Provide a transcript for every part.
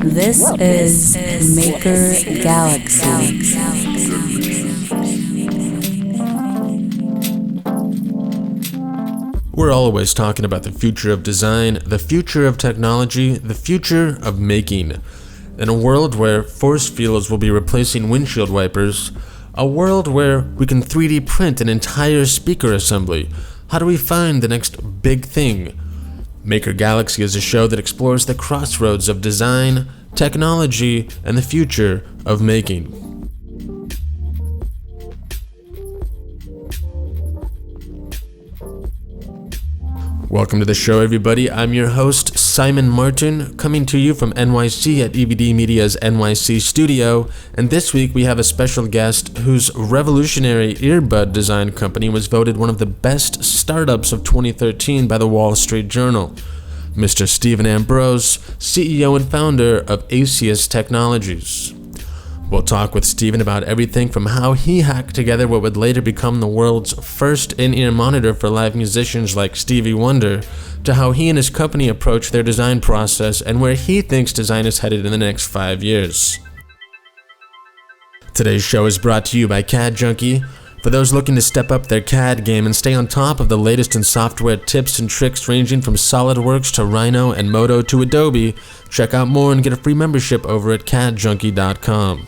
This is Maker Galaxy. We're always talking about the future of design, the future of technology, the future of making. In a world where force fields will be replacing windshield wipers, a world where we can 3D print an entire speaker assembly, how do we find the next big thing? Maker Galaxy is a show that explores the crossroads of design, technology, and the future of making. Welcome to the show, everybody. I'm your host, Simon Martin, coming to you from NYC at EVD Media's NYC studio. And this week we have a special guest whose revolutionary earbud design company was voted one of the best startups of 2013 by the Wall Street Journal. Mr. Stephen Ambrose, CEO and founder of Asius Technologies. We'll talk with Stephen about everything from how he hacked together what would later become the world's first in-ear monitor for live musicians like Stevie Wonder, to how he and his company approach their design process and where he thinks design is headed in the next 5 years. Today's show is brought to you by CAD Junkie. For those looking to step up their CAD game and stay on top of the latest in software tips and tricks ranging from SolidWorks to Rhino and Modo to Adobe, check out more and get a free membership over at cadjunkie.com.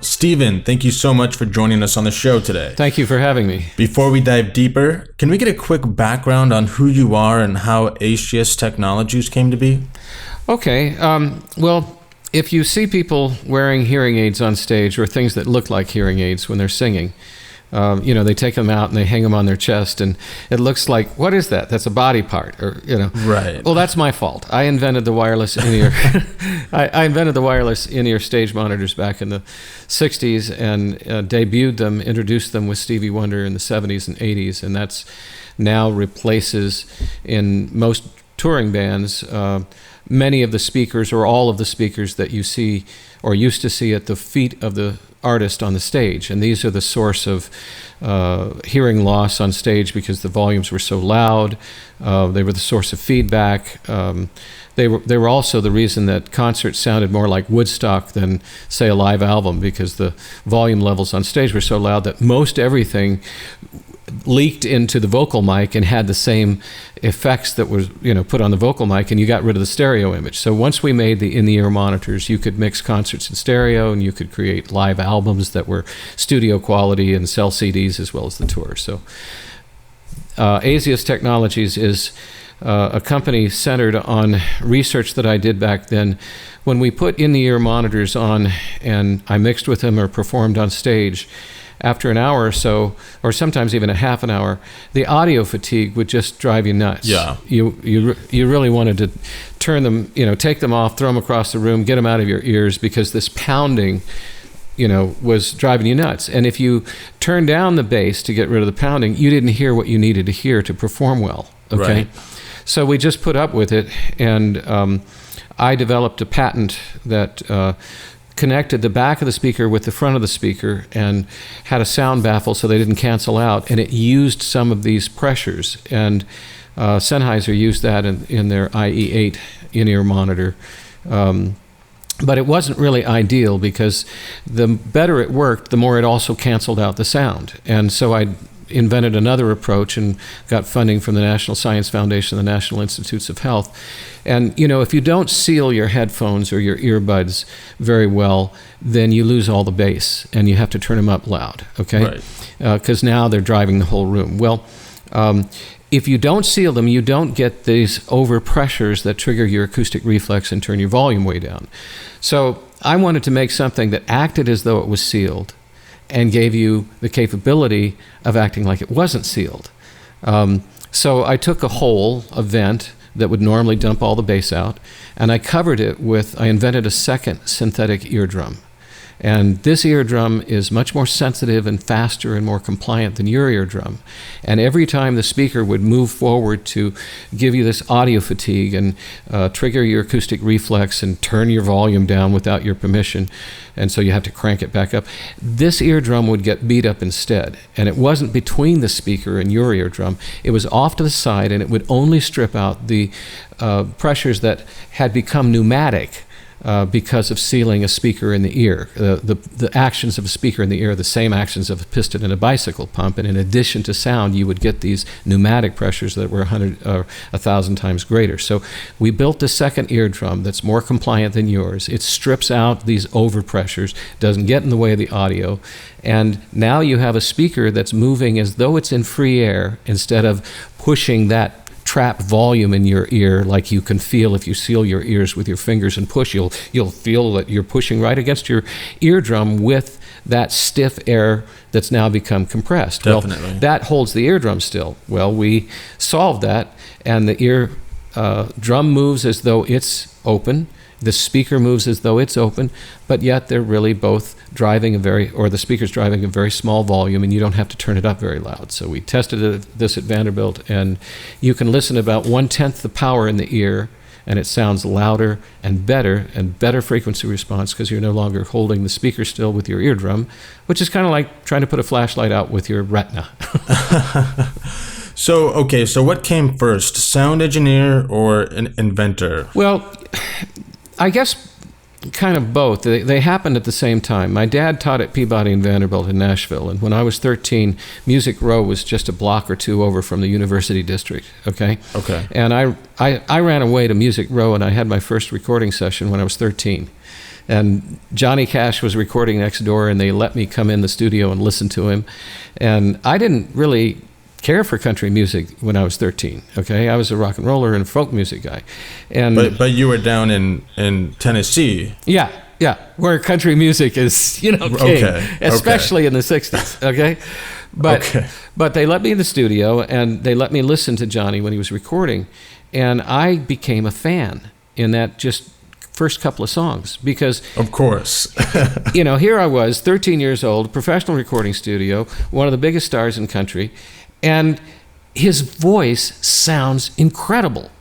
Stephen, thank you so much for joining us on the show today. Thank you for having me. Before we dive deeper, can we get a quick background on who you are and how Asius Technologies came to be? Okay. Well, if you see people wearing hearing aids on stage or things that look like hearing aids when they're singing, they take them out and they hang them on their chest, and it looks like, what is that? That's a body part, Right. Well, that's my fault. I invented the wireless in-ear. I invented the wireless in-ear stage monitors back in the '60s and debuted them, introduced them with Stevie Wonder in the '70s and '80s, and that's now replaces in most touring bands many of the speakers or all of the speakers that you see or used to see at the feet of the artist on the stage. And these are the source of hearing loss on stage because the volumes were so loud. They were the source of feedback. They were also the reason that concerts sounded more like Woodstock than, say, a live album, because the volume levels on stage were so loud that most everything leaked into the vocal mic and had the same effects that was put on the vocal mic, and you got rid of the stereo image. So once we made the in-the-ear monitors, you could mix concerts in stereo, and you could create live albums that were studio quality and sell CDs as well as the tour. So Asius Technologies is a company centered on research that I did back then. When we put in-the-ear monitors on and I mixed with them or performed on stage, after an hour or so, or sometimes even a half an hour, the audio fatigue would just drive you nuts. Yeah. You really wanted to turn them, take them off, throw them across the room, get them out of your ears, because this pounding, was driving you nuts. And if you turned down the bass to get rid of the pounding, you didn't hear what you needed to hear to perform well. Okay. Right. So we just put up with it, and I developed a patent that connected the back of the speaker with the front of the speaker and had a sound baffle so they didn't cancel out, and it used some of these pressures, and Sennheiser used that in their IE8 in-ear monitor, but it wasn't really ideal because the better it worked, the more it also canceled out the sound. And so I invented another approach and got funding from the National Science Foundation and the National Institutes of Health. And, if you don't seal your headphones or your earbuds very well, then you lose all the bass and you have to turn them up loud, okay? Right. Because now they're driving the whole room. Well, if you don't seal them, you don't get these overpressures that trigger your acoustic reflex and turn your volume way down. So I wanted to make something that acted as though it was sealed and gave you the capability of acting like it wasn't sealed. So I took a vent that would normally dump all the bass out, and I covered it I invented a second synthetic eardrum. And this eardrum is much more sensitive and faster and more compliant than your eardrum. And every time the speaker would move forward to give you this audio fatigue and trigger your acoustic reflex and turn your volume down without your permission, and so you have to crank it back up, this eardrum would get beat up instead. And it wasn't between the speaker and your eardrum. It was off to the side, and it would only strip out the pressures that had become pneumatic because of sealing a speaker in the ear. The actions of a speaker in the ear are the same actions of a piston in a bicycle pump, and in addition to sound, you would get these pneumatic pressures that were 100 or 1,000 times greater. So we built a second eardrum that's more compliant than yours. It strips out these overpressures, doesn't get in the way of the audio, and now you have a speaker that's moving as though it's in free air instead of pushing that trap volume in your ear like you can feel if you seal your ears with your fingers and push. You'll feel that you're pushing right against your eardrum with that stiff air that's now become compressed. Definitely. Well, that holds the eardrum still. Well, we solved that, and the ear drum moves as though it's open. The speaker moves as though it's open, but yet they're really both driving the speaker's driving a very small volume, and you don't have to turn it up very loud. So we tested this at Vanderbilt, and you can listen about 1/10 the power in the ear, and it sounds louder and better frequency response because you're no longer holding the speaker still with your eardrum, which is kind of like trying to put a flashlight out with your retina. So what came first, sound engineer or an inventor? Well, I guess kind of both. They happened at the same time. My dad taught at Peabody and Vanderbilt in Nashville, and when I was 13, Music Row was just a block or two over from the University District, okay? Okay. And I ran away to Music Row, and I had my first recording session when I was 13. And Johnny Cash was recording next door, and they let me come in the studio and listen to him. And I didn't really care for country music when I was 13, okay? I was a rock and roller and folk music guy. And But you were down in Tennessee. Yeah, where country music is, king, especially in the 60s, okay? But they let me in the studio, and they let me listen to Johnny when he was recording, and I became a fan in that just first couple of songs because... Of course. Here I was, 13 years old, professional recording studio, one of the biggest stars in country, and his voice sounds incredible,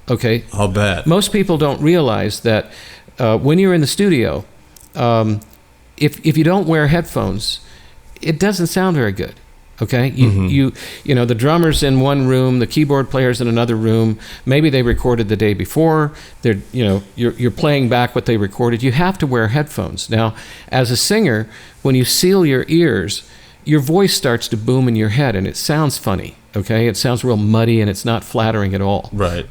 okay? I'll bet. Most people don't realize that when you're in the studio, if you don't wear headphones, it doesn't sound very good, okay? The drummer's in one room, the keyboard player's in another room. Maybe they recorded the day before. You're playing back what they recorded. You have to wear headphones. Now, as a singer, when you seal your ears, your voice starts to boom in your head, and it sounds funny, okay? It sounds real muddy, and it's not flattering at all. Right.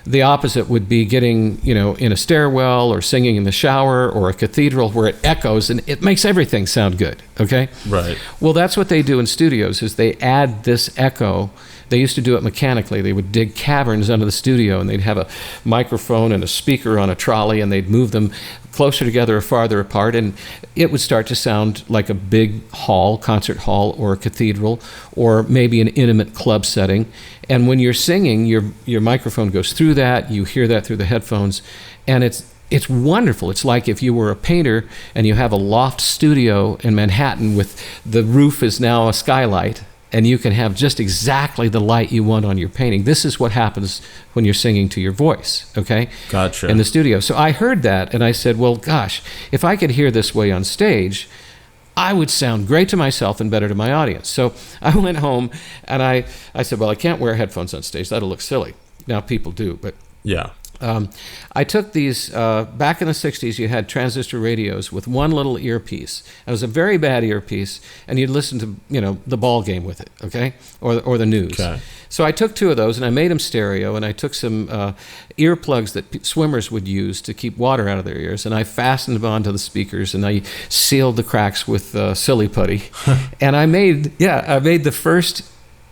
The opposite would be getting, in a stairwell or singing in the shower or a cathedral where it echoes, and it makes everything sound good, okay? Right. Well, that's what they do in studios, is they add this echo. They used to do it mechanically. They would dig caverns under the studio, and they'd have a microphone and a speaker on a trolley, and they'd move them closer together or farther apart, and it would start to sound like a big hall, concert hall, or a cathedral, or maybe an intimate club setting. And when you're singing, your microphone goes through that, you hear that through the headphones, and it's wonderful. It's like if you were a painter and you have a loft studio in Manhattan with the roof is now a skylight, and you can have just exactly the light you want on your painting. This is what happens when you're singing to your voice, okay? Gotcha. In the studio. So I heard that, and I said, well, gosh, if I could hear this way on stage, I would sound great to myself and better to my audience. So I went home, and I said, well, I can't wear headphones on stage. That'll look silly. Now people do, but... Yeah. I took these, back in the 60s, you had transistor radios with one little earpiece. It was a very bad earpiece, and you'd listen to, the ball game with it, okay? Or the news. Okay. So I took two of those, and I made them stereo, and I took some earplugs that swimmers would use to keep water out of their ears, and I fastened them onto the speakers, and I sealed the cracks with silly putty. And I made the first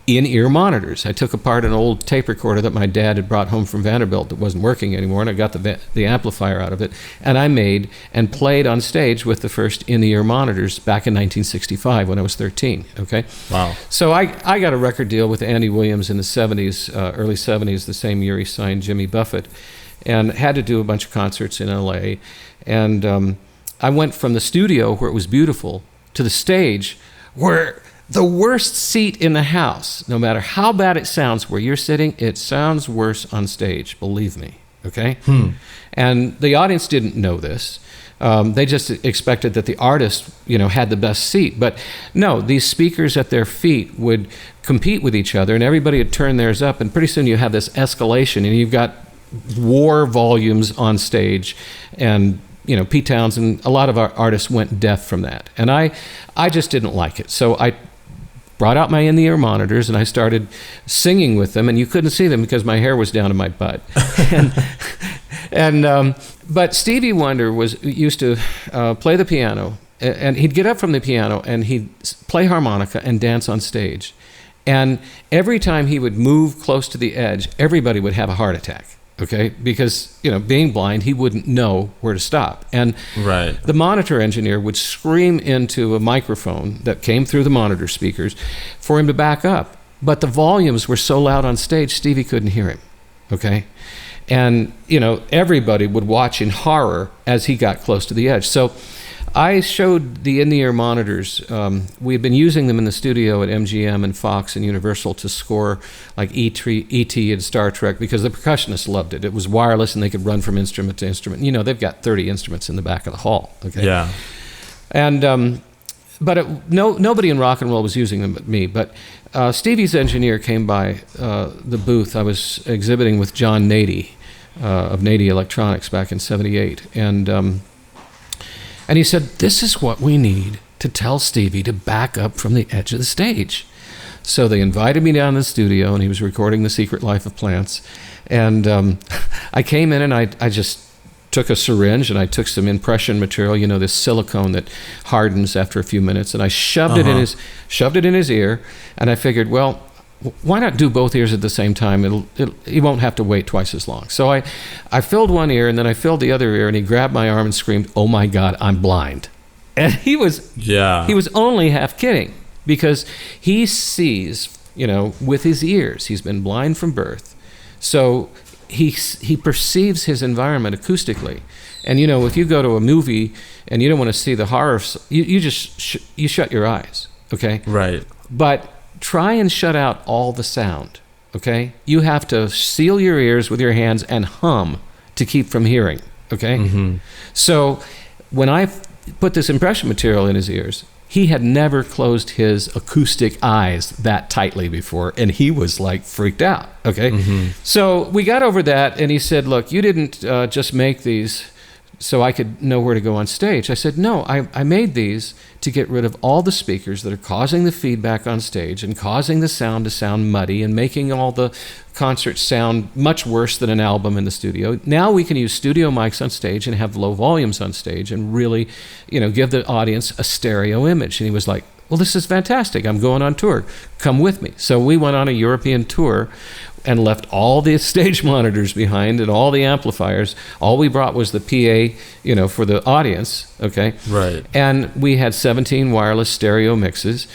in-ear monitors. I took apart an old tape recorder that my dad had brought home from Vanderbilt that wasn't working anymore, and I got the amplifier out of it, and I made and played on stage with the first in-ear monitors back in 1965 when I was 13, okay? Wow. So I got a record deal with Andy Williams in the 70s, early 70s, the same year he signed Jimmy Buffett, and had to do a bunch of concerts in LA, and I went from the studio where it was beautiful to the stage where the worst seat in the house, no matter how bad it sounds where you're sitting, it sounds worse on stage, believe me, okay? And the audience didn't know this. They just expected that the artist, had the best seat. But no, these speakers at their feet would compete with each other, and everybody would turn theirs up, and pretty soon you have this escalation, and you've got war volumes on stage, and Pete Townsend, a lot of our artists went deaf from that. And I just didn't like it. So I brought out my in-the-ear monitors and I started singing with them, and you couldn't see them because my hair was down to my butt. But Stevie Wonder used to play the piano, and he'd get up from the piano and he'd play harmonica and dance on stage. And every time he would move close to the edge, everybody would have a heart attack. Okay, because being blind, he wouldn't know where to stop, and the monitor engineer would scream into a microphone that came through the monitor speakers for him to back up. But the volumes were so loud on stage, Stevie couldn't hear him. Okay, and everybody would watch in horror as he got close to the edge. So I showed the in-the-ear monitors. We had been using them in the studio at MGM and Fox and Universal to score like E.T. and Star Trek because the percussionists loved it. It was wireless and they could run from instrument to instrument. They've got 30 instruments in the back of the hall. Okay. Yeah. And nobody in rock and roll was using them but me. But Stevie's engineer came by the booth. I was exhibiting with John Nady of Nady Electronics back in '78, and he said, "This is what we need to tell Stevie to back up from the edge of the stage." So they invited me down to the studio, and he was recording The Secret Life of Plants. And I came in, and I just took a syringe, and I took some impression material, this silicone that hardens after a few minutes, and I shoved it in his ear, and I figured, well, why not do both ears at the same time? He won't have to wait twice as long. So I filled one ear, and then I filled the other ear, and he grabbed my arm and screamed, "Oh my God, I'm blind." And he was only half kidding, because he sees, with his ears. He's been blind from birth. So he perceives his environment acoustically. And if you go to a movie and you don't want to see the horror, you just you shut your eyes, okay? Right. But try and shut out all the sound, okay? You have to seal your ears with your hands and hum to keep from hearing, okay? Mm-hmm. So when I put this impression material in his ears, he had never closed his acoustic eyes that tightly before, and he was like freaked out, okay? Mm-hmm. So we got over that, and he said, "Look, you didn't just make these so I could know where to go on stage." I said, "No, I made these to get rid of all the speakers that are causing the feedback on stage and causing the sound to sound muddy and making all the concerts sound much worse than an album in the studio. Now we can use studio mics on stage and have low volumes on stage and really, give the audience a stereo image." And he was like, "Well, this is fantastic. I'm going on tour. Come with me." So we went on a European tour and left all the stage monitors behind and all the amplifiers. All we brought was the PA, for the audience, okay? Right. And we had 17 wireless stereo mixes,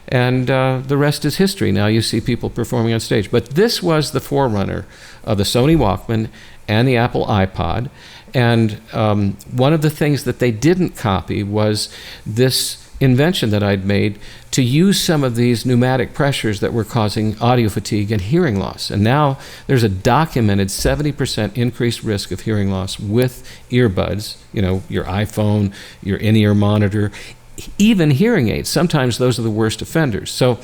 and the rest is history. Now you see people performing on stage. But this was the forerunner of the Sony Walkman and the Apple iPod. And one of the things that they didn't copy was this invention that I'd made to use some of these pneumatic pressures that were causing audio fatigue and hearing loss. And now there's a documented 70% increased risk of hearing loss with earbuds, your iPhone, your in-ear monitor, even hearing aids. Sometimes those are the worst offenders. So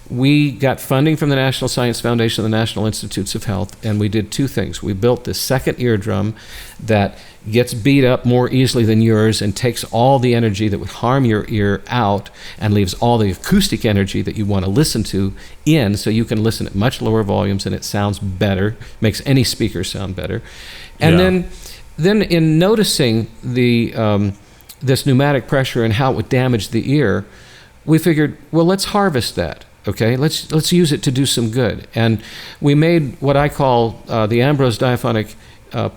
we got funding from the National Science Foundation and the National Institutes of Health, and we did two things. We built this second eardrum that gets beat up more easily than yours and takes all the energy that would harm your ear out and leaves all the acoustic energy that you want to listen to in, so you can listen at much lower volumes and it sounds better, makes any speaker sound better. And then in noticing the this pneumatic pressure and how it would damage the ear, we figured, well, let's harvest that. Okay, let's use it to do some good. And we made what I call the Ambrose diaphonic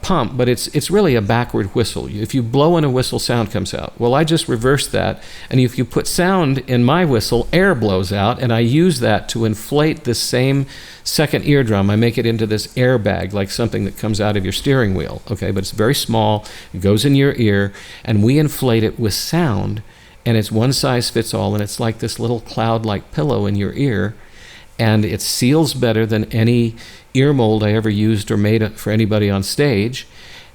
pump, but it's really a backward whistle. If you blow in a whistle, sound comes out. Well, I just reversed that, and if you put sound in my whistle, air blows out, and I use that to inflate the same second eardrum. I make it into this airbag, like something that comes out of your steering wheel, okay? But it's very small, it goes in your ear, and we inflate it with sound, and it's one size fits all, and it's like this little cloud-like pillow in your ear, and it seals better than any ear mold I ever used or made for anybody on stage.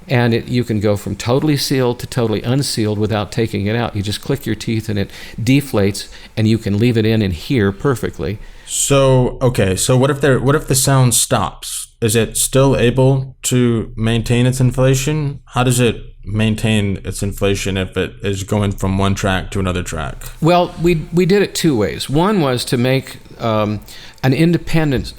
And you can go from totally sealed to totally unsealed without taking it out. You just click your teeth and it deflates, and you can leave it in and hear perfectly. So, okay, so what if the sound stops? Is it still able to maintain its inflation? How does it maintain its inflation if it is going from one track to another track? Well, we did it two ways. One was to make an independent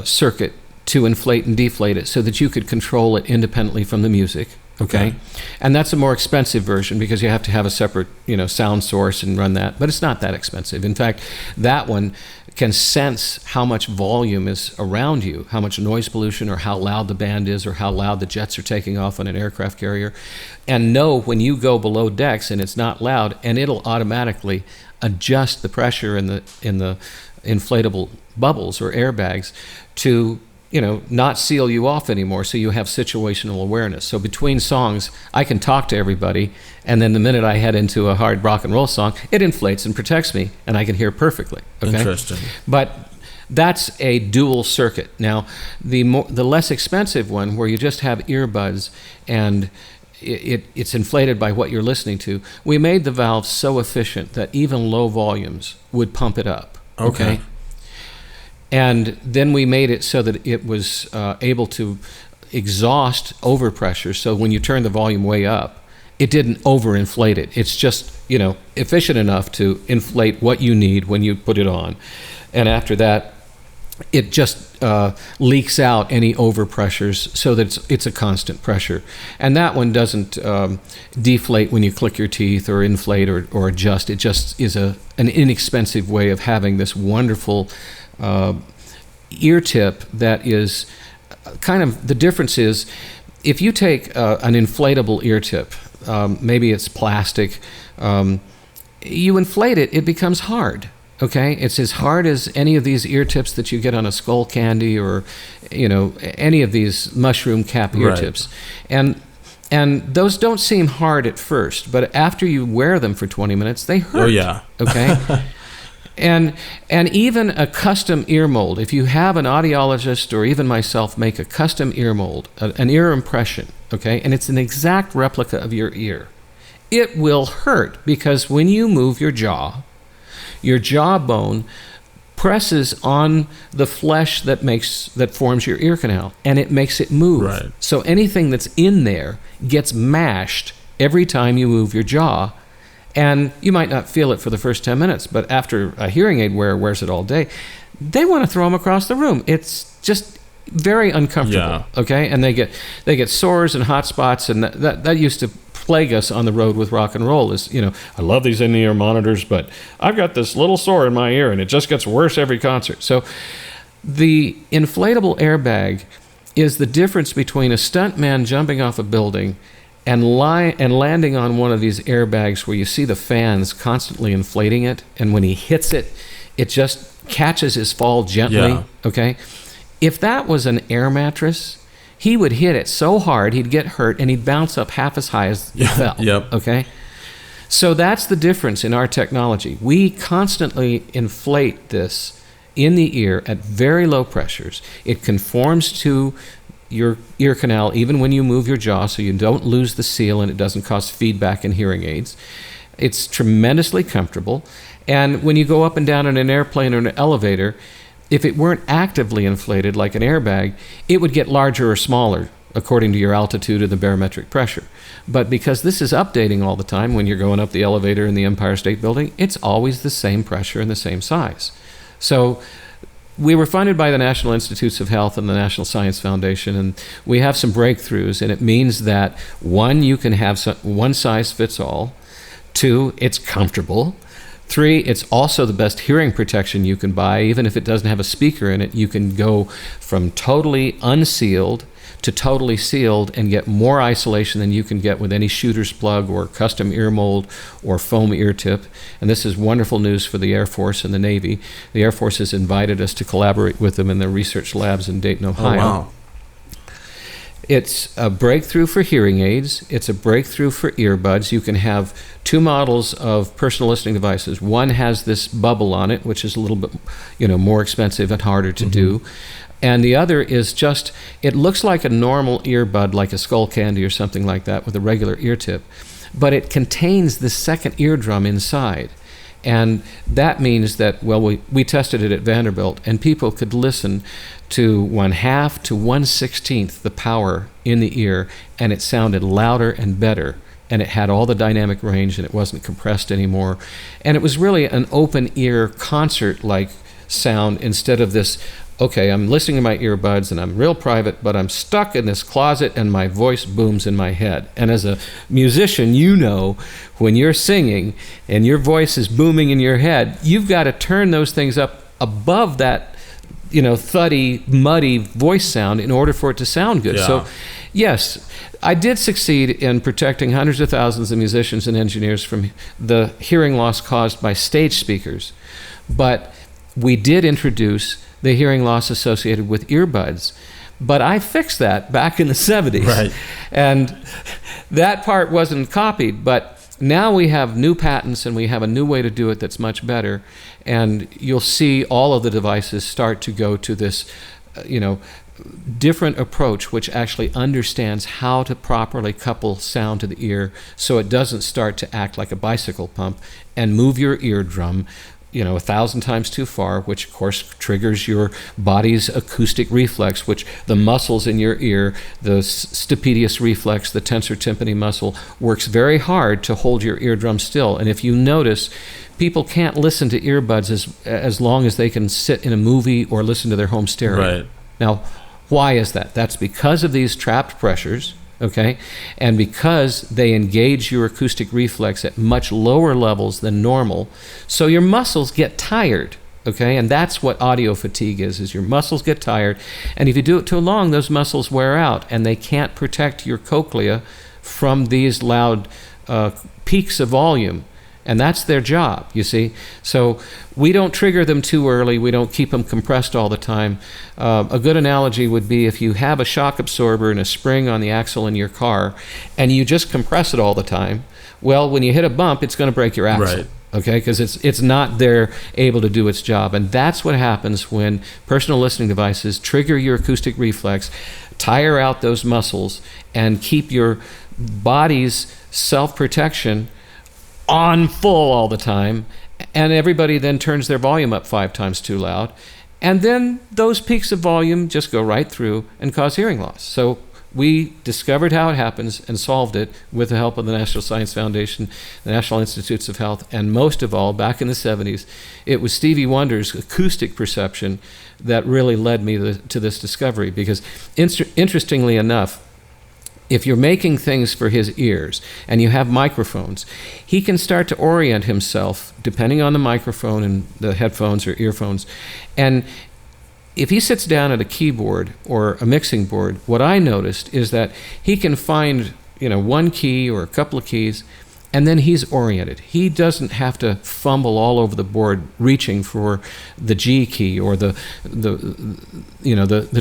circuit to inflate and deflate it so that you could control it independently from the music. Okay. And that's a more expensive version because you have to have a separate, sound source and run that, but it's not that expensive. In fact, that one can sense how much volume is around you, how much noise pollution or how loud the band is or how loud the jets are taking off on an aircraft carrier, and know when you go below decks and it's not loud, and it'll automatically adjust the pressure in the inflatable bubbles or airbags to not seal you off anymore, so you have situational awareness. So between songs, I can talk to everybody, and then the minute I head into a hard rock and roll song, it inflates and protects me, and I can hear perfectly. Okay? Interesting. But that's a dual circuit. Now, the less expensive one, where you just have earbuds and it's inflated by what you're listening to, we made the valve so efficient that even low volumes would pump it up. Okay? And then we made it so that it was able to exhaust overpressure. So when you turn the volume way up, it didn't overinflate it. It's just, efficient enough to inflate what you need when you put it on. And after that, it just leaks out any overpressures so that it's a constant pressure. And that one doesn't deflate when you click your teeth or inflate or adjust. It just is an inexpensive way of having this wonderful ear tip that is kind of, the difference is if you take an inflatable ear tip, maybe it's plastic, you inflate it, it becomes hard. Okay, it's as hard as any of these ear tips that you get on a skull candy or, any of these mushroom cap ear tips. And those don't seem hard at first, but after you wear them for 20 minutes, they hurt. Oh, yeah. Okay? And even a custom ear mold, if you have an audiologist or even myself make a custom ear mold, an ear impression, okay, and it's an exact replica of your ear, it will hurt because when you move your jawbone presses on the flesh that forms your ear canal, and it makes it move. Right. So anything that's in there gets mashed every time you move your jaw, and you might not feel it for the first 10 minutes, but after a hearing aid wearer wears it all day, they want to throw them across the room. It's just very uncomfortable. Yeah. Okay, and they get sores and hot spots, and that used to plague us on the road with rock and roll. Is I love these in-ear monitors, but I've got this little sore in my ear, and it just gets worse every concert. So the inflatable airbag is the difference between a stuntman jumping off a building and landing on one of these airbags where you see the fans constantly inflating it, and when he hits it, it just catches his fall gently. Yeah. Okay, if that was an air mattress, he would hit it so hard he'd get hurt and he'd bounce up half as high as he fell. Yep. Okay, so that's the difference in our technology. We constantly inflate this in the ear at very low pressures. It conforms to your ear canal even when you move your jaw, so you don't lose the seal and it doesn't cause feedback in hearing aids. It's tremendously comfortable, and when you go up and down in an airplane or an elevator, if it weren't actively inflated like an airbag, it would get larger or smaller according to your altitude or the barometric pressure. But because this is updating all the time, when you're going up the elevator in the Empire State Building, it's always the same pressure and the same size. So we were funded by the National Institutes of Health and the National Science Foundation, and we have some breakthroughs, and it means that, one, you can have one size fits all. Two, it's comfortable. 3, it's also the best hearing protection you can buy. Even if it doesn't have a speaker in it, you can go from totally unsealed to totally sealed and get more isolation than you can get with any shooter's plug or custom ear mold or foam ear tip. And this is wonderful news for the Air Force and the Navy. The Air Force has invited us to collaborate with them in their research labs in Dayton, Ohio. Oh, wow. It's a breakthrough for hearing aids. It's a breakthrough for earbuds. You can have 2 models of personal listening devices. One has this bubble on it, which is a little bit, more expensive and harder to do. And the other is just, it looks like a normal earbud, like a Skull Candy or something like that with a regular ear tip, but it contains the second eardrum inside. And that means that, well, we tested it at Vanderbilt, and people could listen to 1/2 to 1/16 the power in the ear, and it sounded louder and better. And it had all the dynamic range, and it wasn't compressed anymore. And it was really an open ear concert-like sound instead of this, okay, I'm listening to my earbuds and I'm real private, but I'm stuck in this closet and my voice booms in my head. And as a musician, when you're singing and your voice is booming in your head, you've got to turn those things up above that, thuddy, muddy voice sound in order for it to sound good. Yeah. So, yes, I did succeed in protecting hundreds of thousands of musicians and engineers from the hearing loss caused by stage speakers. But we did introduce the hearing loss associated with earbuds. But I fixed that back in the 70s. Right. And that part wasn't copied, but now we have new patents and we have a new way to do it that's much better. And you'll see all of the devices start to go to this, different approach, which actually understands how to properly couple sound to the ear so it doesn't start to act like a bicycle pump and move your eardrum 1,000 times too far, which of course triggers your body's acoustic reflex, which the muscles in your ear, the stapedius reflex, the tensor tympani muscle, works very hard to hold your eardrum still. And if you notice, people can't listen to earbuds as long as they can sit in a movie or listen to their home stereo. Right. Now, why is that? That's because of these trapped pressures. Okay, and because they engage your acoustic reflex at much lower levels than normal, so your muscles get tired. Okay, and that's what audio fatigue is your muscles get tired, and if you do it too long, those muscles wear out, and they can't protect your cochlea from these loud peaks of volume. And that's their job, you see. So we don't trigger them too early. We don't keep them compressed all the time. A good analogy would be if you have a shock absorber and a spring on the axle in your car, and you just compress it all the time, well, when you hit a bump, it's going to break your axle. Right. Okay, because it's not there able to do its job. And that's what happens when personal listening devices trigger your acoustic reflex, tire out those muscles, and keep your body's self-protection on full all the time, and everybody then turns their volume up 5 times too loud, and then those peaks of volume just go right through and cause hearing loss. So we discovered how it happens and solved it with the help of the National Science Foundation, the National Institutes of Health, and most of all, back in the 70s, it was Stevie Wonder's acoustic perception that really led me to this discovery, because interestingly enough, if you're making things for his ears and you have microphones, he can start to orient himself depending on the microphone and the headphones or earphones. And if he sits down at a keyboard or a mixing board, what I noticed is that he can find, one key or a couple of keys, and then he's oriented. He doesn't have to fumble all over the board reaching for the G key or the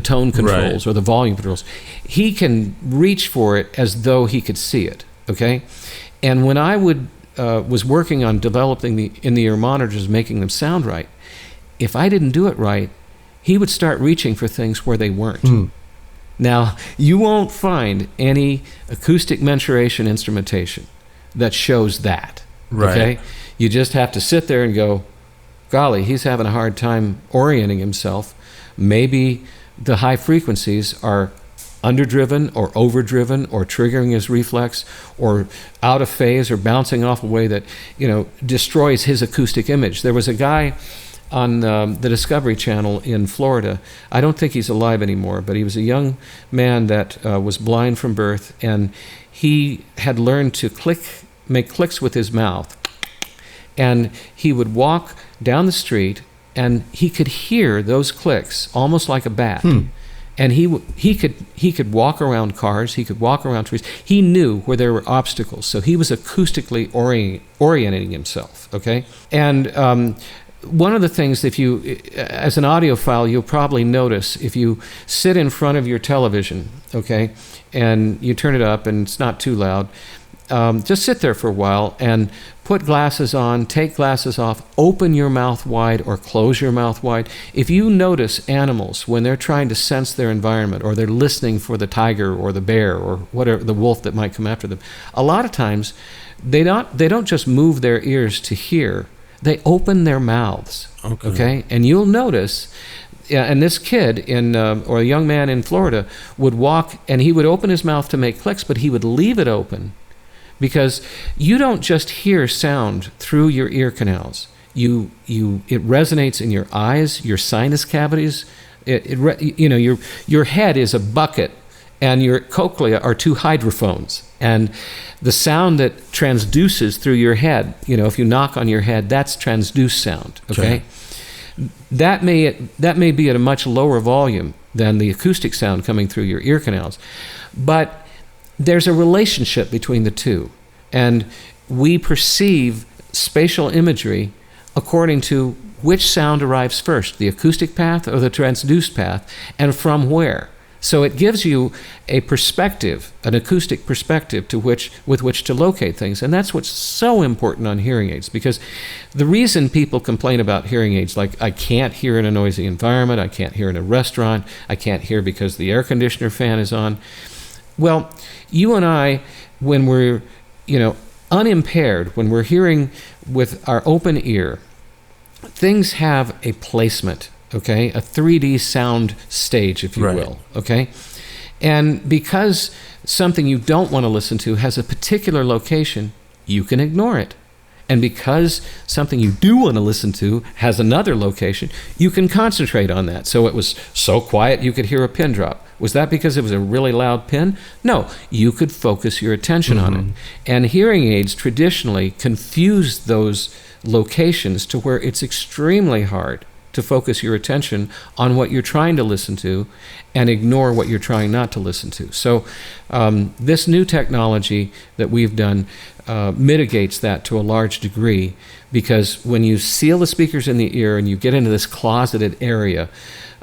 tone controls, right, or the volume controls. He can reach for it as though he could see it. Okay, and when I was working on developing the in-the-ear monitors, making them sound right, if I didn't do it right, he would start reaching for things where they weren't. Now, you won't find any acoustic mensuration instrumentation that shows that. Right. Okay? You just have to sit there and go, golly, he's having a hard time orienting himself. Maybe the high frequencies are underdriven or overdriven or triggering his reflex or out of phase or bouncing off a way that, destroys his acoustic image. There was a guy on the Discovery Channel in Florida. I don't think he's alive anymore, but he was a young man that was blind from birth, and he had learned to make clicks with his mouth, And he would walk down the street, and he could hear those clicks almost like a bat. And he could walk around cars, he could walk around trees. He knew where there were obstacles, so he was acoustically orienting himself, okay? And one of the things, if you, as an audiophile, you'll probably notice if you sit in front of your television, okay, and you turn it up and it's not too loud, just sit there for a while and put glasses on, take glasses off, open your mouth wide or close your mouth wide. If you notice animals when they're trying to sense their environment, or they're listening for the tiger or the bear or whatever, the wolf that might come after them, a lot of times they don't just move their ears to hear, they open their mouths. Okay? And you'll notice, and this kid or a young man in Florida would walk, and he would open his mouth to make clicks, but he would leave it open. Because you don't just hear sound through your ear canals. It resonates in your eyes, your sinus cavities. Your head is a bucket, and your cochlea are two hydrophones. And the sound that transduces through your head, if you knock on your head, that's transduced sound. Okay. That may be at a much lower volume than the acoustic sound coming through your ear canals, but there's a relationship between the two, and we perceive spatial imagery according to which sound arrives first, the acoustic path or the transduced path, and from where. So it gives you a perspective, an acoustic perspective with which to locate things, and that's what's so important on hearing aids, because the reason people complain about hearing aids, like I can't hear in a noisy environment, I can't hear in a restaurant, I can't hear because the air conditioner fan is on. Well, you and I, when we're, unimpaired, when we're hearing with our open ear, things have a placement, okay? A 3D sound stage, if you will, okay? And because something you don't want to listen to has a particular location, you can ignore it. And because something you do want to listen to has another location, you can concentrate on that. So it was so quiet you could hear a pin drop. Was that because it was a really loud pin? No, you could focus your attention on it. And hearing aids traditionally confuse those locations to where it's extremely hard to focus your attention on what you're trying to listen to and ignore what you're trying not to listen to. So this new technology that we've done mitigates that to a large degree, because when you seal the speakers in the ear and you get into this closeted area,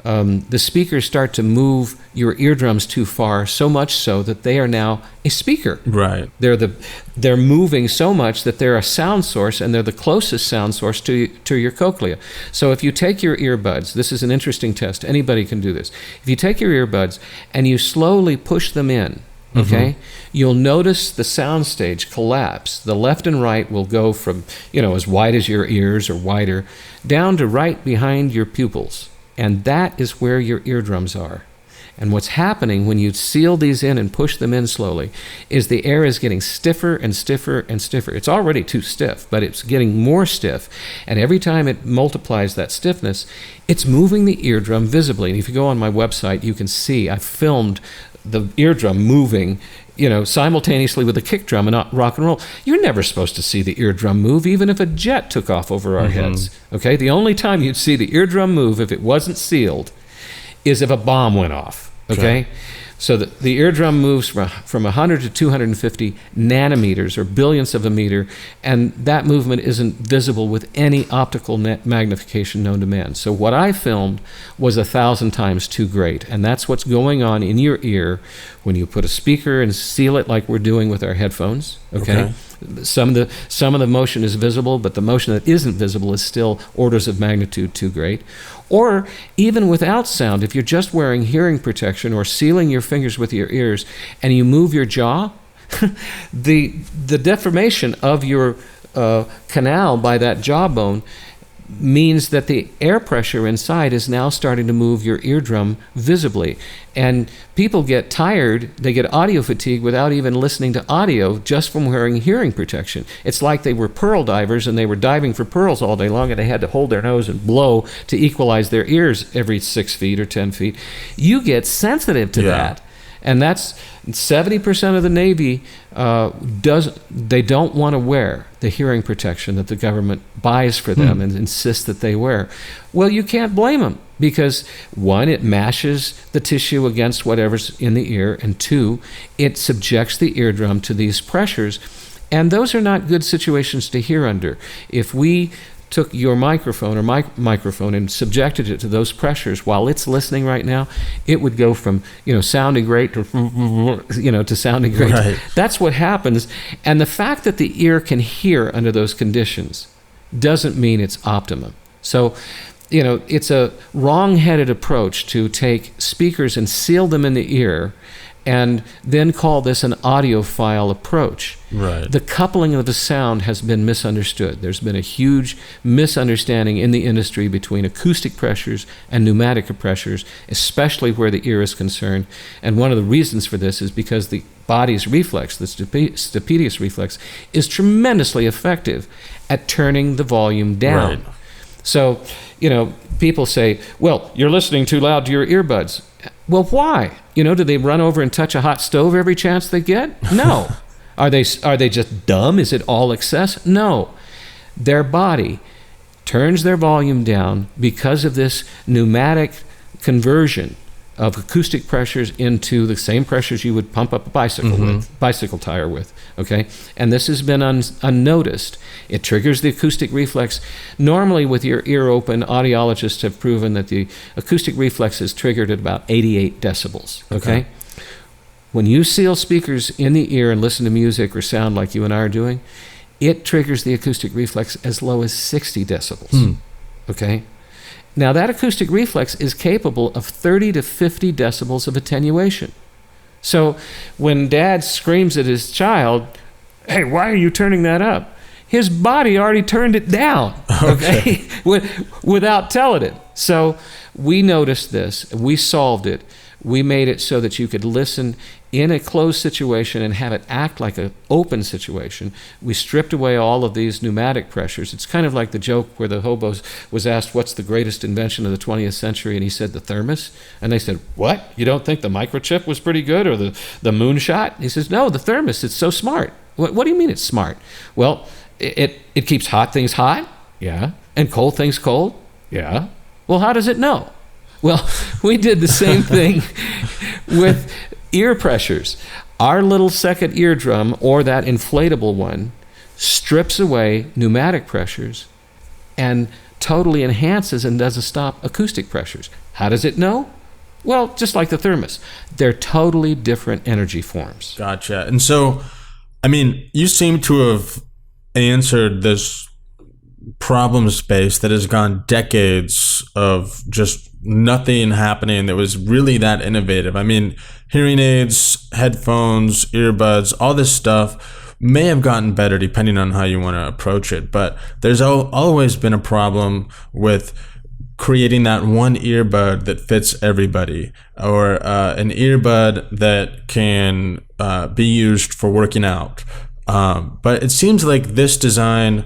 the speakers start to move your eardrums too far, so much so that they are now a speaker. Right. They're moving so much that they're a sound source, and they're the closest sound source to your cochlea. So if you take your earbuds, this is an interesting test, anybody can do this. If you take your earbuds and you slowly push them in, okay, you'll notice the sound stage collapse. The left and right will go from, as wide as your ears or wider, down to right behind your pupils. And that is where your eardrums are. And what's happening when you seal these in and push them in slowly is the air is getting stiffer and stiffer and stiffer. It's already too stiff, but it's getting more stiff. And every time it multiplies that stiffness, it's moving the eardrum visibly. And if you go on my website, you can see I filmed the eardrum moving, simultaneously with the kick drum and rock and roll. You're never supposed to see the eardrum move, even if a jet took off over our heads. Okay, the only time you'd see the eardrum move if it wasn't sealed is if a bomb went off. Okay, so the eardrum moves from 100 to 250 nanometers, or billionths of a meter, and that movement isn't visible with any optical magnification known to man. So what I filmed was 1,000 times too great, and that's what's going on in your ear when you put a speaker and seal it like we're doing with our headphones. Okay. Some of the motion is visible, but the motion that isn't visible is still orders of magnitude too great. Or even without sound, if you're just wearing hearing protection or sealing your fingers with your ears and you move your jaw, the deformation of your canal by that jawbone means that the air pressure inside is now starting to move your eardrum visibly. And people get tired, they get audio fatigue without even listening to audio just from wearing hearing protection. It's like they were pearl divers and they were diving for pearls all day long and they had to hold their nose and blow to equalize their ears every 6 feet or 10 feet. You get sensitive to that. And that's 70% of the Navy they don't want to wear the hearing protection that the government buys for them and insists that they wear. Well, you can't blame them because, one, it mashes the tissue against whatever's in the ear, and two, it subjects the eardrum to these pressures, and those are not good situations to hear under. If we took your microphone or my microphone and subjected it to those pressures while it's listening right now, it would go from sounding great to to sounding great. Right. That's what happens. And the fact that the ear can hear under those conditions doesn't mean it's optimum. So it's a wrong-headed approach to take speakers and seal them in the ear and then call this an audiophile approach. Right. The coupling of the sound has been misunderstood. There's been a huge misunderstanding in the industry between acoustic pressures and pneumatic pressures, especially where the ear is concerned. And one of the reasons for this is because the body's reflex, the stapedius reflex, is tremendously effective at turning the volume down. Right. So, people say, well, you're listening too loud to your earbuds. Well, why? Do they run over and touch a hot stove every chance they get? No. Are they just dumb? Is it all excess? No. Their body turns their volume down because of this pneumatic conversion of acoustic pressures into the same pressures you would pump up a bicycle tire with, okay? And this has been unnoticed. It triggers the acoustic reflex. Normally, with your ear open, audiologists have proven that the acoustic reflex is triggered at about 88 decibels, okay? When you seal speakers in the ear and listen to music or sound like you and I are doing, it triggers the acoustic reflex as low as 60 decibels, okay? Now, that acoustic reflex is capable of 30 to 50 decibels of attenuation. So when dad screams at his child, hey, why are you turning that up? His body already turned it down, okay? Without telling it. So we noticed this. We solved it. We made it so that you could listen in a closed situation and have it act like an open situation. We stripped away all of these pneumatic pressures. It's kind of like the joke where the hobo was asked, what's the greatest invention of the 20th century? And he said, the thermos. And they said, what? You don't think the microchip was pretty good or the moonshot? He says, no, the thermos, it's so smart. What do you mean it's smart? Well, it keeps hot things hot? Yeah. And cold things cold? Yeah. Well, how does it know? Well, we did the same thing with ear pressures. Our little second eardrum, or that inflatable one, strips away pneumatic pressures and totally enhances and doesn't stop acoustic pressures. How does it know? Well, just like the thermos. They're totally different energy forms. Gotcha. And so, you seem to have answered this problem space that has gone decades of just nothing happening that was really that innovative. Hearing aids, headphones, earbuds, all this stuff may have gotten better depending on how you want to approach it, but there's always been a problem with creating that one earbud that fits everybody, or an earbud that can be used for working out. But it seems like this design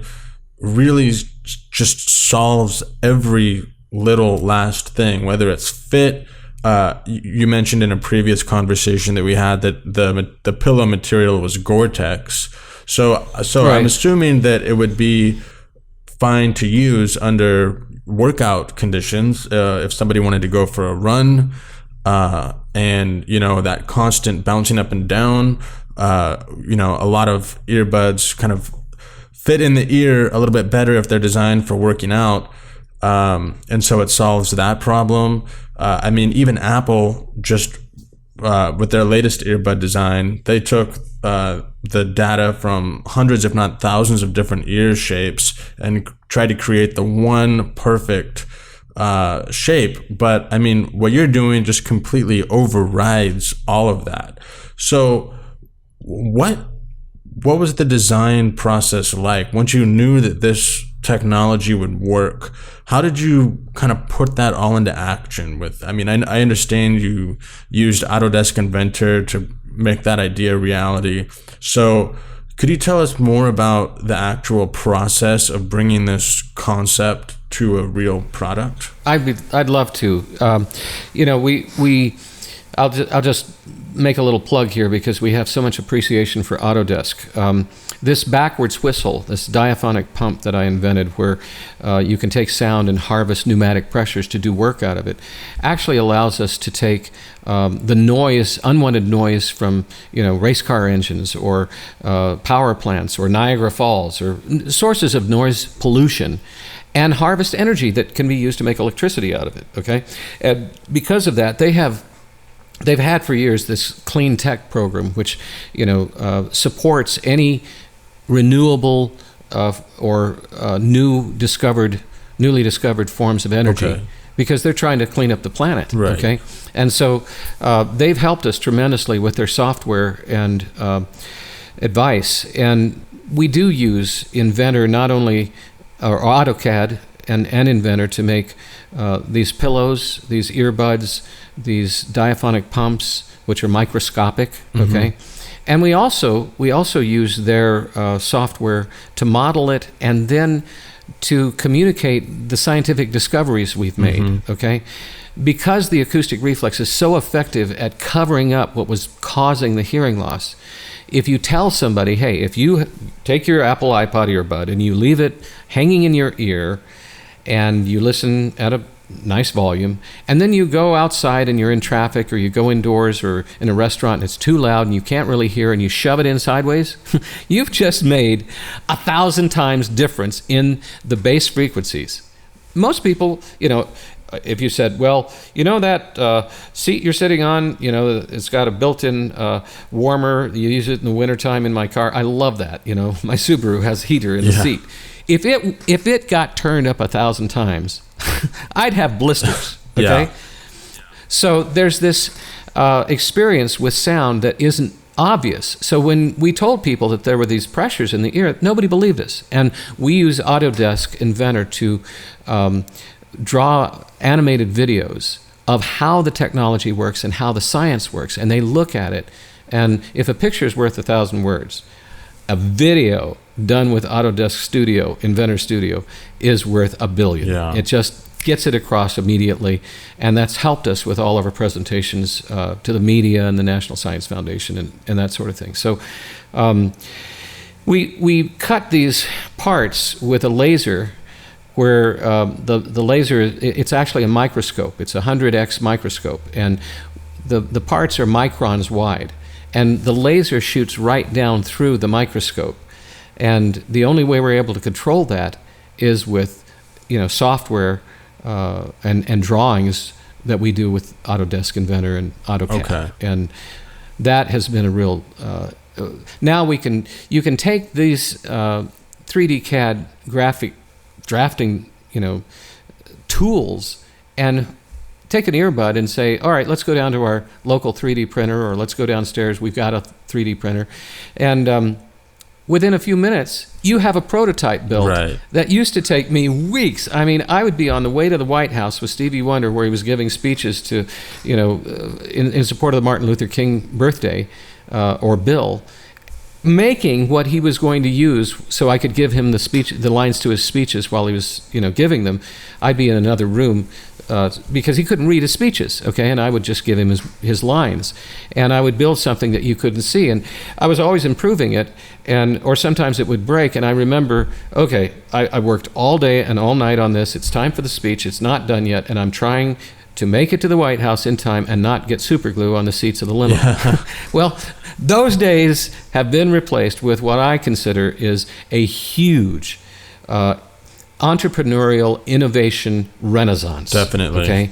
really just solves every little last thing, whether it's fit. You mentioned in a previous conversation that we had that the pillow material was Gore-Tex. So right. I'm assuming that it would be fine to use under workout conditions if somebody wanted to go for a run, and that constant bouncing up and down. A lot of earbuds kind of fit in the ear a little bit better if they're designed for working out. And so it solves that problem. Even Apple just, with their latest earbud design, they took the data from hundreds, if not thousands of different ear shapes and tried to create the one perfect shape. But what you're doing just completely overrides all of that. So what was the design process like once you knew that this technology would work? How did you kind of put that all into action with, I understand you used Autodesk Inventor to make that idea a reality. So could you tell us more about the actual process of bringing this concept to a real product? I'd love to. I'll just make a little plug here because we have so much appreciation for Autodesk. This backwards whistle, this diaphonic pump that I invented where you can take sound and harvest pneumatic pressures to do work out of it, actually allows us to take the noise, unwanted noise from race car engines or power plants or Niagara Falls or sources of noise pollution, and harvest energy that can be used to make electricity out of it. Okay, and because of that, they've had for years this clean tech program, which supports any renewable or newly discovered forms of energy. Okay. Because they're trying to clean up the planet. Right. Okay, and so they've helped us tremendously with their software and advice. And we do use Inventor not only or AutoCAD and Inventor to make these pillows, these earbuds, these diaphonic pumps, which are microscopic. Okay, and we also use their software to model it and then to communicate the scientific discoveries we've made, okay? Because the acoustic reflex is so effective at covering up what was causing the hearing loss, if you tell somebody, hey, if you take your Apple iPod earbud and you leave it hanging in your ear and you listen at a nice volume, and then you go outside and you're in traffic or you go indoors or in a restaurant and it's too loud and you can't really hear and you shove it in sideways, you've just made 1,000 times difference in the bass frequencies. Most people, if you said, well, that seat you're sitting on, it's got a built-in warmer, you use it in the wintertime in my car. I love that. My Subaru has a heater in the seat. If it got turned up 1,000 times, I'd have blisters. Okay, Yeah. So there's this experience with sound that isn't obvious. So when we told people that there were these pressures in the ear, nobody believed us. And we use Autodesk Inventor to draw animated videos of how the technology works and how the science works. And they look at it. And if a picture is worth 1,000 words, a video done with Autodesk Studio, Inventor Studio, is worth 1 billion. Yeah. It just gets it across immediately, and that's helped us with all of our presentations to the media and the National Science Foundation and that sort of thing. So we cut these parts with a laser where the laser, it's actually a microscope. It's a 100x microscope, and the parts are microns wide. And the laser shoots right down through the microscope. And the only way we're able to control that is with, software and drawings that we do with Autodesk Inventor and AutoCAD. Okay. And that has been a real. Now you can take these 3D CAD graphic drafting, tools and take an earbud and say, all right, let's go down to our local 3D printer, or let's go downstairs, we've got a 3D printer. And within a few minutes, you have a prototype built that used to take me weeks. I mean, I would be on the way to the White House with Stevie Wonder, where he was giving speeches to, in support of the Martin Luther King birthday, or bill, making what he was going to use so I could give him the lines to his speeches while he was, giving them. I'd be in another room because he couldn't read his speeches, okay? And I would just give him his lines. And I would build something that you couldn't see. And I was always improving it, or sometimes it would break. And I remember, okay, I worked all day and all night on this. It's time for the speech. It's not done yet. And I'm trying to make it to the White House in time and not get super glue on the seats of the limo. Yeah. Well, those days have been replaced with what I consider is a huge entrepreneurial innovation renaissance. Definitely. Okay,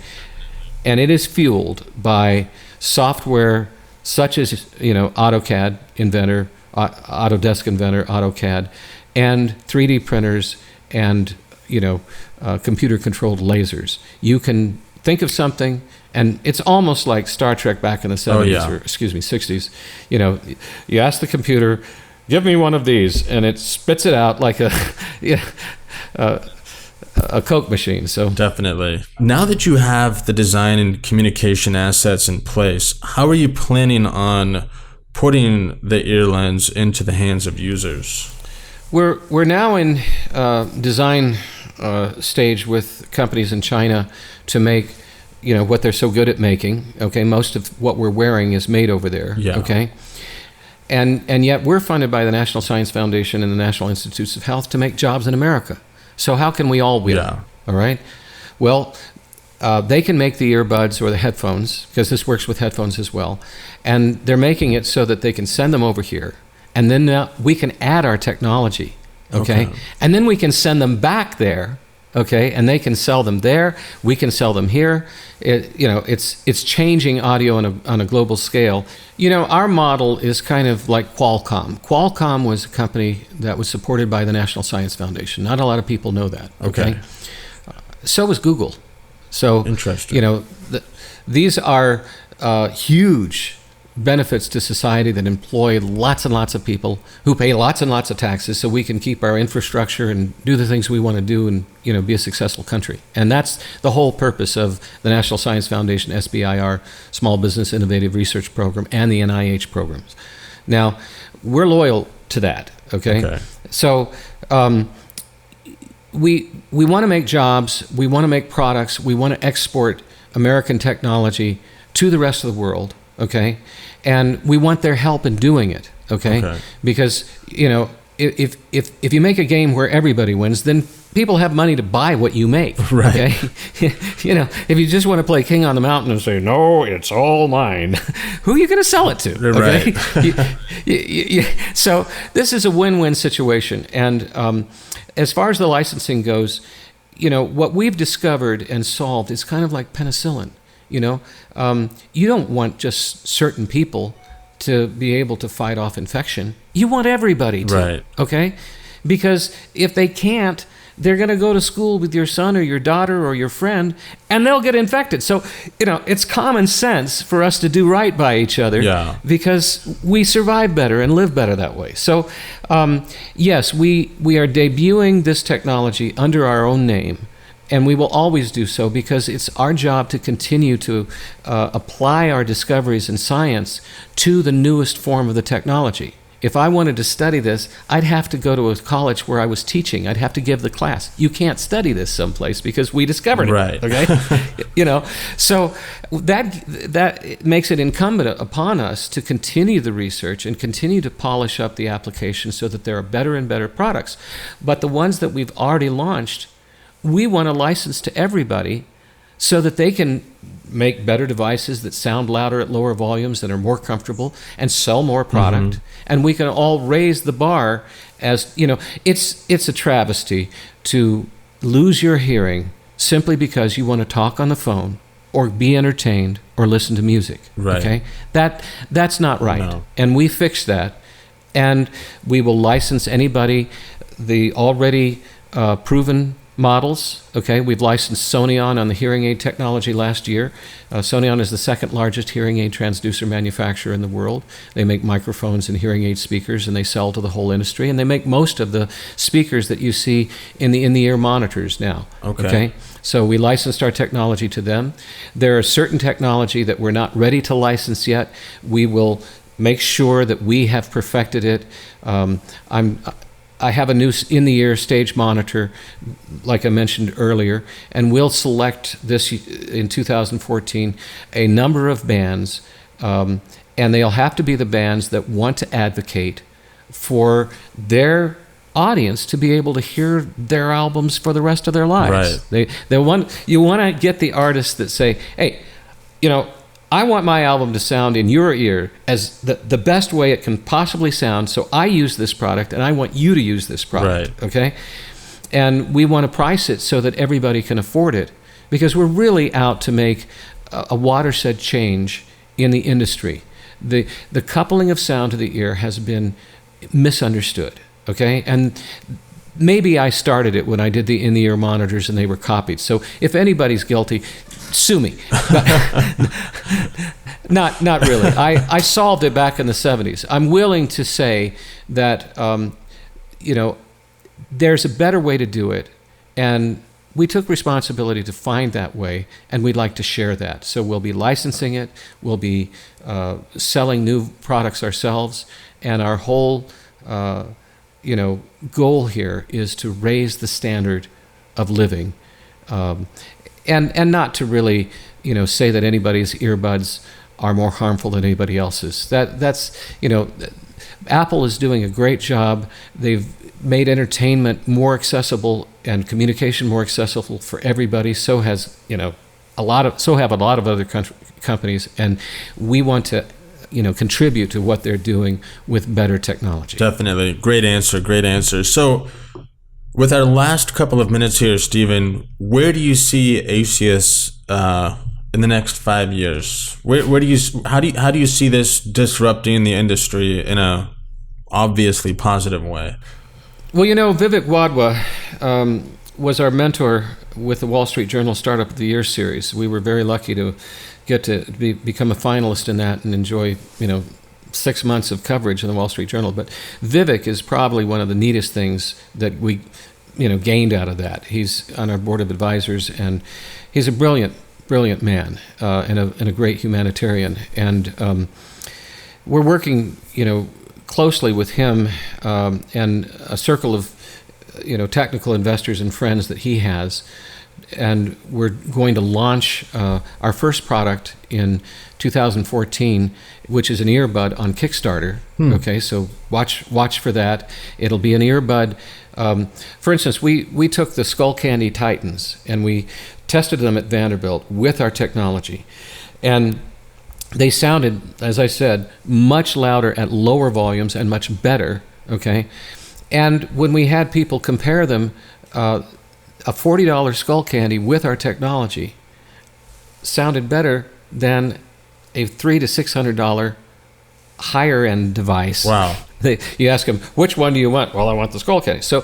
and it is fueled by software such as AutoCAD Inventor, Autodesk Inventor, AutoCAD, and 3D printers and computer-controlled lasers. You can think of something, and it's almost like Star Trek back in the 70s, or 60s. You ask the computer, give me one of these, and it spits it out like a Coke machine. So definitely. Now that you have the design and communication assets in place, how are you planning on putting the ear lens into the hands of users? We're now in design stage with companies in China to make what they're so good at making. Okay, most of what we're wearing is made over there. Yeah. Okay, and yet we're funded by the National Science Foundation and the National Institutes of Health to make jobs in America. So how can we all win? Yeah. All right. Well, they can make the earbuds or the headphones, because this works with headphones as well, and they're making it so that they can send them over here, and then we can add our technology. Okay, and then we can send them back there. Okay, and they can sell them there. We can sell them here. It's changing audio on a global scale. Our model is kind of like Qualcomm. Qualcomm was a company that was supported by the National Science Foundation. Not a lot of people know that. Okay. So was Google. So interesting. These are huge benefits to society that employ lots and lots of people who pay lots and lots of taxes, so we can keep our infrastructure and do the things we want to do and be a successful country. And that's the whole purpose of the National Science Foundation, SBIR, Small Business Innovative Research Program, and the NIH programs. Now, we're loyal to that. Okay. So we want to make jobs, we want to make products, we want to export American technology to the rest of the world. Okay, and we want their help in doing it. Okay, because if you make a game where everybody wins, then people have money to buy what you make. Right. Okay, if you just want to play King on the Mountain and say no, it's all mine, who are you going to sell it to? Okay, right. So this is a win-win situation, and as far as the licensing goes, what we've discovered and solved is kind of like penicillin. You don't want just certain people to be able to fight off infection. You want everybody to. Right. Okay? Because if they can't, they're going to go to school with your son or your daughter or your friend, and they'll get infected. So, it's common sense for us to do right by each other. Yeah. Because we survive better and live better that way. So, yes, we are debuting this technology under our own name. And we will always do so, because it's our job to continue to apply our discoveries in science to the newest form of the technology. If I wanted to study this, I'd have to go to a college where I was teaching. I'd have to give the class. You can't study this someplace because we discovered it. Right. Okay. So that makes it incumbent upon us to continue the research and continue to polish up the application so that there are better and better products. But the ones that we've already launched, we want to license to everybody so that they can make better devices that sound louder at lower volumes, that are more comfortable, and sell more product. And we can all raise the bar. As it's a travesty to lose your hearing simply because you want to talk on the phone or be entertained or listen to music. Right. Okay? That's not right. No. And we fixed that. And we will license anybody the already proven models. Okay, we've licensed Sonion on the hearing aid technology last year. Sonion is the second largest hearing aid transducer manufacturer in the world. They make microphones and hearing aid speakers, and they sell to the whole industry. And they make most of the speakers that you see in the in-the-ear monitors now. Okay. So we licensed our technology to them. There are certain technology that we're not ready to license yet. We will make sure that we have perfected it. I have a new in-the-ear stage monitor, like I mentioned earlier, and we'll select this in 2014 a number of bands, and they'll have to be the bands that want to advocate for their audience to be able to hear their albums for the rest of their lives. Right. You want to get the artists that say, hey, I want my album to sound in your ear as the best way it can possibly sound, so I use this product, and I want you to use this product. Right. Okay? And we want to price it so that everybody can afford it, because we're really out to make a watershed change in the industry. The coupling of sound to the ear has been misunderstood. Okay? And maybe I started it when I did the in-the-ear monitors and they were copied. So if anybody's guilty, sue me. Not really. I solved it back in the 70s. I'm willing to say that, there's a better way to do it. And we took responsibility to find that way, and we'd like to share that. So we'll be licensing it. We'll be selling new products ourselves. And our whole goal here is to raise the standard of living. and not to really, say that anybody's earbuds are more harmful than anybody else's. That's Apple is doing a great job. They've made entertainment more accessible and communication more accessible for everybody. So has a lot of other companies, and we want to contribute to what they're doing with better technology. Definitely. Great answer. So with our last couple of minutes here, Stephen, where do you see Asius in the next 5 years? How do you see this disrupting the industry in a obviously positive way? Well, Vivek Wadhwa was our mentor with the Wall Street Journal Startup of the Year series. We were very lucky to get to become a finalist in that and enjoy 6 months of coverage in the Wall Street Journal. But Vivek is probably one of the neatest things that we gained out of that. He's on our board of advisors, and he's a brilliant man and a great humanitarian. And we're working closely with him and a circle of technical investors and friends that he has, and we're going to launch our first product in 2014, which is an earbud on Kickstarter. Okay, so watch for that. It'll be an earbud. For instance, we took the Skullcandy Titans and we tested them at Vanderbilt with our technology, and they sounded, as I said, much louder at lower volumes and much better. Okay, and when we had people compare them, a $40 Skullcandy with our technology sounded better than a $300 to $600 higher end device. Wow. You ask them, which one do you want? Well, I want the Skullcandy. So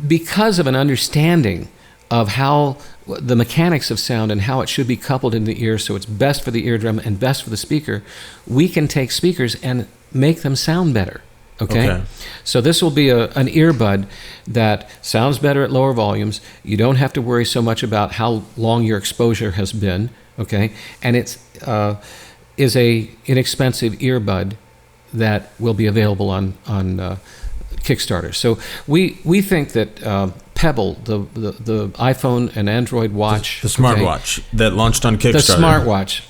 because of an understanding of how the mechanics of sound and how it should be coupled in the ear so it's best for the eardrum and best for the speaker, we can take speakers and make them sound better. Okay. So this will be an earbud that sounds better at lower volumes. You don't have to worry so much about how long your exposure has been. Okay, and it's is a inexpensive earbud that will be available on Kickstarter. So we think that Pebble, the iPhone and Android watch, the smartwatch that launched on Kickstarter, the smartwatch,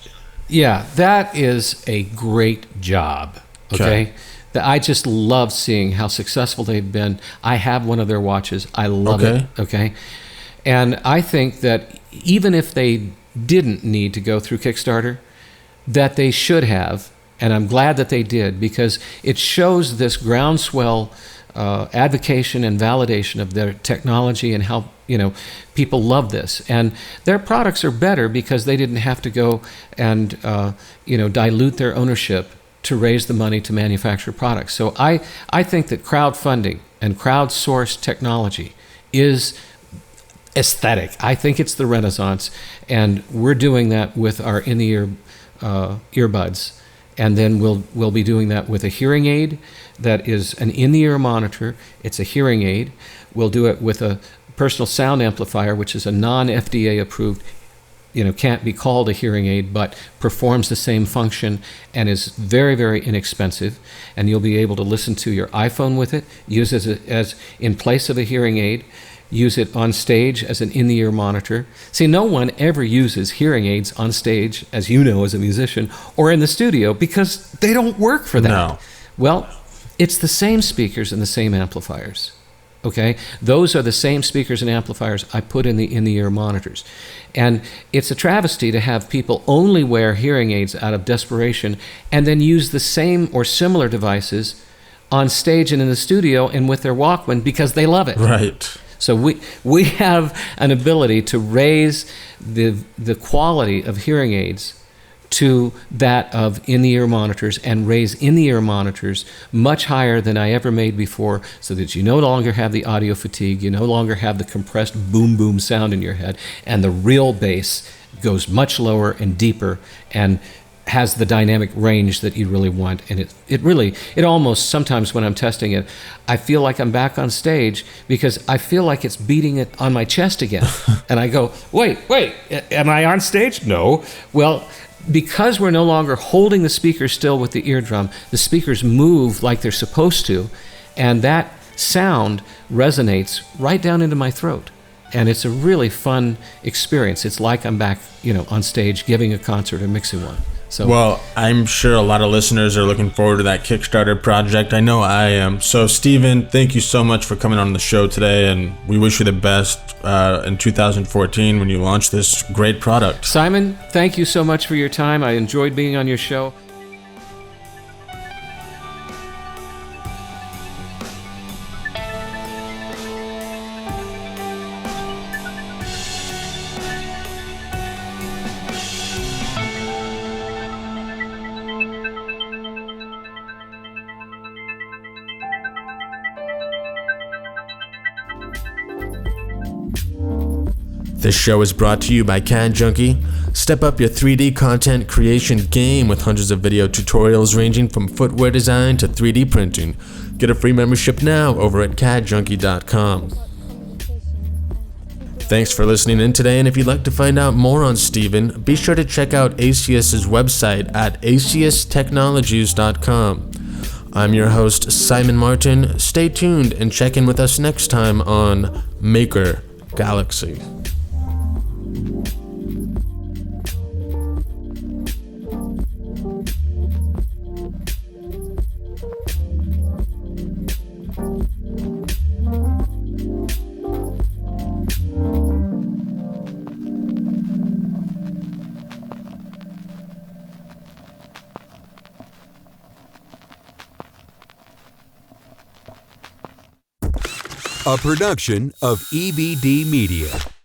yeah, that is a great job. Okay. I just love seeing how successful they've been. I have one of their watches. I love it. Okay. And I think that even if they didn't need to go through Kickstarter, that they should have, and I'm glad that they did, because it shows this groundswell advocation and validation of their technology and how people love this. And their products are better because they didn't have to go and dilute their ownership to raise the money to manufacture products. So I think that crowdfunding and crowdsourced technology is aesthetic. I think it's the Renaissance, and we're doing that with our in-the-ear earbuds, and then we'll be doing that with a hearing aid that is an in-the-ear monitor. It's a hearing aid. We'll do it with a personal sound amplifier, which is a non-FDA approved, can't be called a hearing aid, but performs the same function and is very, very inexpensive. And you'll be able to listen to your iPhone with it, use it as in place of a hearing aid, use it on stage as an in-the-ear monitor. See, no one ever uses hearing aids on stage, as you know as a musician, or in the studio, because they don't work for that. No. Well, it's the same speakers and the same amplifiers. Okay, those are the same speakers and amplifiers I put in the in-the-ear monitors. And it's a travesty to have people only wear hearing aids out of desperation and then use the same or similar devices on stage and in the studio and with their Walkman because they love it. Right. So we have an ability to raise the quality of hearing aids to that of in-the-ear monitors, and raise in-the-ear monitors much higher than I ever made before, so that you no longer have the audio fatigue, you no longer have the compressed boom boom sound in your head, and the real bass goes much lower and deeper and has the dynamic range that you really want. And it almost, sometimes when I'm testing it, I feel like I'm back on stage because I feel like it's beating it on my chest again. And I go, wait, am I on stage? No. Well, because we're no longer holding the speaker still with the eardrum, the speakers move like they're supposed to, and that sound resonates right down into my throat. And it's a really fun experience. It's like I'm back, on stage giving a concert or mixing one. So, well, I'm sure a lot of listeners are looking forward to that Kickstarter project. I know I am. So, Steven, thank you so much for coming on the show today, and we wish you the best in 2014 when you launch this great product. Simon, thank you so much for your time. I enjoyed being on your show. This show is brought to you by CAD Junkie. Step up your 3D content creation game with hundreds of video tutorials ranging from footwear design to 3D printing. Get a free membership now over at cadjunkie.com. Thanks for listening in today, and if you'd like to find out more on Steven, be sure to check out Asius's website at asiustechnologies.com. I'm your host, Simon Martin. Stay tuned and check in with us next time on Maker Galaxy. A production of EBD Media.